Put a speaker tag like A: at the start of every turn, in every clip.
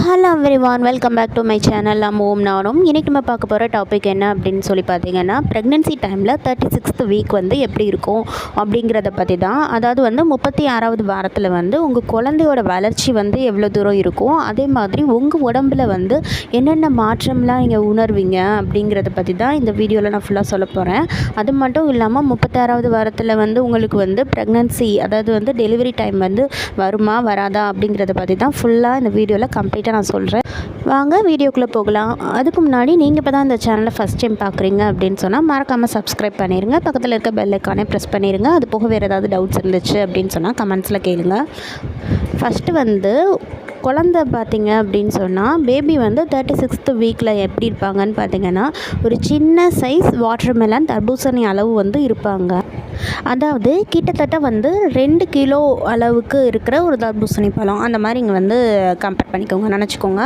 A: Hello everyone, welcome back to my channel. நானும் இன்றைக்கி நம்ம பார்க்க போகிற டாபிக் என்ன அப்படின்னு சொல்லி பார்த்தீங்கன்னா, ப்ரெக்னென்சி டைமில் 36th வீக் வந்து எப்படி இருக்கும் அப்படிங்கிறத பற்றி தான். அதாவது வந்து 36வது வாரத்தில் வந்து உங்கள் குழந்தையோட வளர்ச்சி வந்து எவ்வளோ தூரம் இருக்கும், அதே மாதிரி உங்கள் உடம்பில் வந்து என்னென்ன மாற்றம்லாம் நீங்கள் உணர்வீங்க அப்படிங்கிறத பற்றி தான் இந்த வீடியோவில் நான் ஃபுல்லாக சொல்ல போகிறேன். அது மட்டும் இல்லாமல் 36வது வாரத்தில் வந்து உங்களுக்கு வந்து ப்ரெக்னென்சி, அதாவது வந்து டெலிவரி டைம் வந்து வருமா வராதா அப்படிங்கிறத பற்றி தான் ஃபுல்லாக இந்த வீடியோவில் கம்ப்ளீட்டாக நான் சொல்கிறேன். வாங்க வீடியோக்குள்ளே போகலாம். அதுக்கு முன்னாடி நீங்கள் இப்போ தான் இந்த சேனலை ஃபஸ்ட் டைம் பார்க்குறீங்க அப்படின்னு சொன்னால் மறக்காமல் சப்ஸ்கிரைப் பண்ணிடுங்க. பக்கத்தில் இருக்க பெல் ஐக்கானே ப்ரெஸ் பண்ணிடுங்க. அது போக வேறு ஏதாவது டவுட்ஸ் இருந்துச்சு அப்படின்னு சொன்னால் கமெண்ட்ஸில் கேளுங்க. ஃபஸ்ட்டு வந்து குழந்தை பார்த்திங்க அப்படின்னு சொன்னால் பேபி வந்து 36th வீக்கில் எப்படி இருப்பாங்கன்னு பார்த்திங்கன்னா, ஒரு சின்ன சைஸ் வாட்டர்மெலன் தர்பூசணி அளவு வந்து இருப்பாங்க. அதாவது கிட்டத்தட்ட வந்து 2 கிலோ அளவுக்கு இருக்கிற ஒரு தர்பூசணி பழம் அந்த மாதிரி இங்கே வந்து கம்பேர் பண்ணிக்கோங்க, நினச்சிக்கோங்க.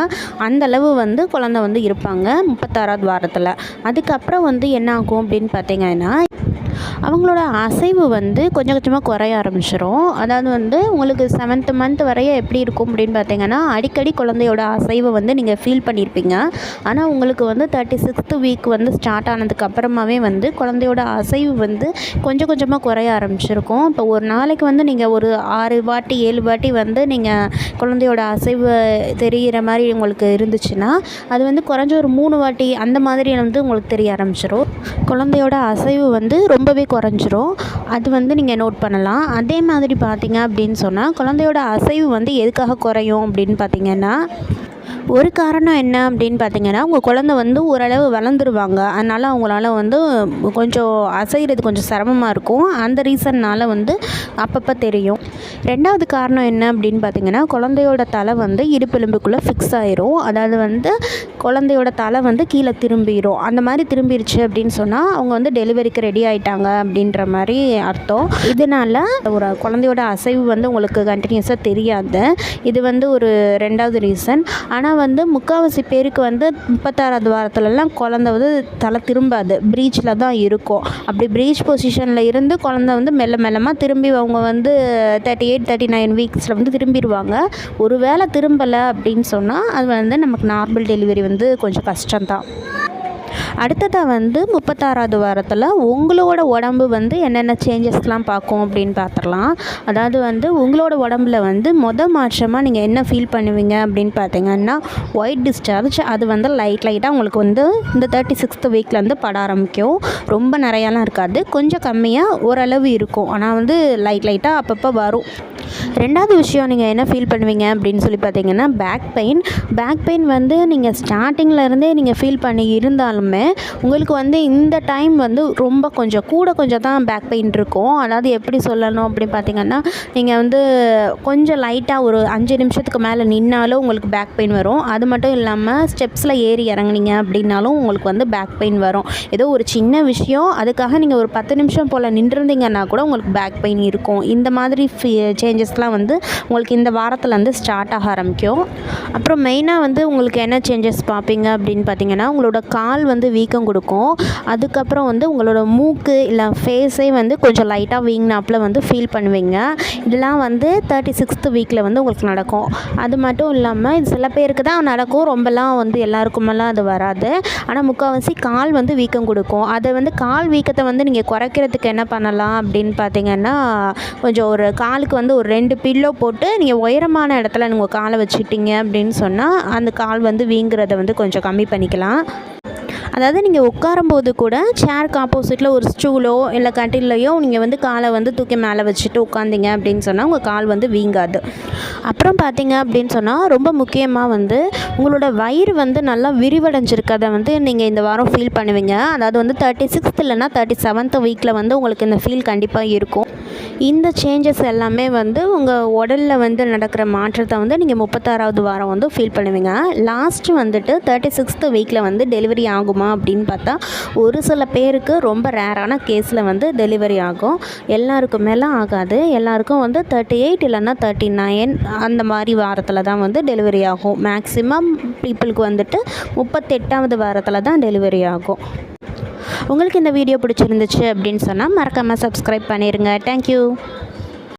A: அந்தளவு வந்து குழந்தை வந்து இருப்பாங்க 36வது வாரத்தில். அதுக்கப்புறம் வந்து என்ன ஆகும் அப்படின்னு பார்த்தீங்கன்னா, அவங்களோட அசைவு வந்து கொஞ்சம் கொஞ்சமாக குறைய ஆரம்பிச்சிடும். அதாவது வந்து உங்களுக்கு 7th மந்த் வரைய எப்படி இருக்கும் அப்படின்னு பார்த்தீங்கன்னா, அடிக்கடி குழந்தையோட அசைவை வந்து நீங்கள் ஃபீல் பண்ணியிருப்பீங்க. ஆனால் உங்களுக்கு வந்து 36th வீக் வந்து ஸ்டார்ட் ஆனதுக்கு அப்புறமாவே வந்து குழந்தையோட அசைவு வந்து கொஞ்சம் கொஞ்சமாக குறைய ஆரம்பிச்சிருக்கும். இப்போ ஒரு நாளைக்கு வந்து நீங்கள் ஒரு 6 வாட்டி 7 வாட்டி வந்து நீங்கள் குழந்தையோட அசைவு தெரிகிற மாதிரி உங்களுக்கு இருந்துச்சுன்னா, அது வந்து குறைஞ்ச ஒரு 3 வாட்டி அந்த மாதிரி வந்து உங்களுக்கு தெரிய ஆரம்பிச்சிடும். குழந்தையோட அசைவு வந்து ரொம்பவே குறைஞ்சிரும். அது வந்து நீங்கள் நோட் பண்ணலாம். அதே மாதிரி பார்த்தீங்க அப்படின்னு சொன்னால், குழந்தையோட அசைவு வந்து எதுக்காக குறையும் அப்படின்னு பார்த்தீங்கன்னா, ஒரு காரணம் என்ன அப்படின்னு பார்த்தீங்கன்னா, உங்கள் குழந்தை வந்து ஓரளவு வளர்ந்துருவாங்க. அதனால் அவங்களால வந்து கொஞ்சம் அசைகிறது கொஞ்சம் சிரமமாக இருக்கும். அந்த ரீசன்னால் வந்து அப்பப்போ தெரியும். 2வது காரணம் என்ன அப்படின்னு பார்த்தீங்கன்னா, குழந்தையோட தலை வந்து இடுப்பெலும்புக்குள்ளே ஃபிக்ஸ் ஆயிரும். அதாவது வந்து குழந்தையோட தலை வந்து கீழே திரும்பிடும். அந்த மாதிரி திரும்பிடுச்சு அப்படின்னு சொன்னால் அவங்க வந்து டெலிவரிக்கு ரெடி ஆகிட்டாங்க அப்படின்ற மாதிரி அர்த்தம். இதனால் ஒரு குழந்தையோட அசைவு வந்து உங்களுக்கு கண்டினியூஸாக தெரியாது. இது வந்து ஒரு 2வது ரீசன். ஆனால் வந்து முக்கால்வாசி பேருக்கு வந்து 36வது வாரத்துலலாம் குழந்தை வந்து தலை திரும்பாது, ப்ரீச்சில் தான் இருக்கும். அப்படி ப்ரீச் பொசிஷனில் இருந்து குழந்தை வந்து மெல்லமாக திரும்பி அவங்க வந்து 38 39 வீக்ஸில் வந்து திரும்பிடுவாங்க. ஒரு வேளை திரும்பலை அப்படின்னு சொன்னால் அது வந்து நமக்கு நார்மல் டெலிவரி வந்து கொஞ்சம் கஷ்டம்தான். அடுத்ததாக வந்து 36வது வாரத்தில் உங்களோட உடம்பு வந்து என்னென்ன சேஞ்சஸ்லாம் பார்க்கும் அப்படின்னு பார்த்துடலாம். அதாவது வந்து உங்களோட உடம்புல வந்து மாற்றமாக நீங்கள் என்ன ஃபீல் பண்ணுவீங்க அப்படின்னு பார்த்தீங்கன்னா, ஒயிட் டிஸ்சார்ஜ். அது வந்து லைட்டாக உங்களுக்கு வந்து இந்த 36th வீக்லேருந்து பட ஆரம்பிக்கும். ரொம்ப நிறையாலாம் இருக்காது, கொஞ்சம் கம்மியாக ஓரளவு இருக்கும். ஆனால் வந்து லைட்டாக அப்பப்போ வரும். 2வது விஷயம் நீங்கள் என்ன ஃபீல் பண்ணுவீங்க அப்படின்னு சொல்லி பார்த்தீங்கன்னா, பேக் பெயின் வந்து நீங்கள் ஸ்டார்டிங்கில் இருந்தே நீங்கள் ஃபீல் பண்ணி இருந்தாலுமே உங்களுக்கு வந்து இந்த டைம் வந்து ரொம்ப கொஞ்சம் தான் பேக் பெயின் இருக்கும். அதாவது எப்படி சொல்லணும் அப்படின்னு பார்த்தீங்கன்னா, நீங்கள் வந்து கொஞ்சம் லைட்டாக ஒரு 5 நிமிஷத்துக்கு மேலே நின்னாலும் உங்களுக்கு பேக் பெயின் வரும். அது மட்டும் இல்லாமல் ஸ்டெப்ஸில் ஏறி இறங்குனீங்க அப்படின்னாலும் உங்களுக்கு வந்து பேக் பெயின் வரும். ஏதோ ஒரு சின்ன விஷயம், அதுக்காக நீங்கள் ஒரு 10 நிமிஷம் போல் நின்றுருந்தீங்கன்னா கூட உங்களுக்கு பேக் பெயின் இருக்கும். இந்த மாதிரி சேஞ்சஸ்லாம் வந்து உங்களுக்கு இந்த வாரத்துலேருந்து ஸ்டார்ட் ஆக ஆரம்பிக்கும். அப்புறம் மெயினாக வந்து உங்களுக்கு என்ன சேஞ்சஸ் பார்ப்பீங்க அப்படின்னு பார்த்தீங்கன்னா, உங்களோட கால் வந்து வீக்கம் கொடுக்கும். அதுக்கப்புறம் வந்து உங்களோட மூக்கு இல்லை ஃபேஸே வந்து கொஞ்சம் லைட்டாக வீங்கினாப்பில் வந்து ஃபீல் பண்ணுவீங்க. இதெல்லாம் வந்து 36th வீக்கில் வந்து உங்களுக்கு நடக்கும். அது மட்டும் இல்லாமல் இது சில பேருக்கு தான் நடக்கும், ரொம்பலாம் வந்து எல்லாருக்குமெல்லாம் அது வராது. ஆனால் முக்கால்வாசி கால் வந்து வீக்கம் கொடுக்கும். அதை வந்து கால் வீக்கத்தை வந்து நீங்கள் குறைக்கிறதுக்கு என்ன பண்ணலாம் அப்படின்னு பார்த்தீங்கன்னா, கொஞ்சம் ஒரு காலுக்கு வந்து ஒரு 2 பில்லோ போட்டு நீங்கள் உயரமான இடத்துல நீங்கள் காலை வச்சுக்கிட்டீங்க அப்படின்னு சொன்னால் அந்த கால் வந்து வீங்குறதை வந்து கொஞ்சம் கம்மி பண்ணிக்கலாம். அதாவது நீங்கள் உட்காரும்போது கூட சேருக்கு ஆப்போசிட்டில் ஒரு ஸ்டூலோ இல்லை கட்டிலையோ நீங்கள் வந்து காலை வந்து தூக்கி மேலே வச்சுட்டு உட்காந்திங்க அப்படின்னு சொன்னால் உங்கள் கால் வந்து வீங்காது. அப்புறம் பார்த்தீங்க அப்படின்னு சொன்னால் ரொம்ப முக்கியமாக வந்து உங்களோட வயிறு வந்து நல்லா விரிவடைஞ்சிருக்கதை வந்து நீங்கள் இந்த வாரம் ஃபீல் பண்ணுவீங்க. அதாவது வந்து 36th இல்லைனா 37th வீக்கில் வந்து உங்களுக்கு இந்த ஃபீல் கண்டிப்பாக இருக்கும். இந்த சேஞ்சஸ் எல்லாமே வந்து உங்கள் உடலில் வந்து நடக்கிற மாற்றத்தை வந்து நீங்கள் 36வது வாரம் வந்து ஃபீல் பண்ணுவீங்க. லாஸ்ட்டு வந்துட்டு 36th வீக்கில் வந்து டெலிவரி ஆகுமா அப்படின்னு பார்த்தா ஒரு சில பேருக்கு ரொம்ப ரேரான கேஸில் வந்து டெலிவரி ஆகும். எல்லாருக்கும் மேலே ஆகாது. எல்லாருக்கும் வந்து 38 இல்லைன்னா 39 அந்த மாதிரி வாரத்தில் தான் வந்து டெலிவரி ஆகும். மேக்ஸிமம் பீப்புளுக்கு வந்துட்டு 38வது வாரத்தில் தான் டெலிவரி ஆகும். உங்களுக்கு இந்த வீடியோ பிடிச்சிருந்துச்சு அப்படின்னு சொன்னால் மறக்காமல் சப்ஸ்கிரைப் பண்ணிடுங்க. தேங்க்யூ.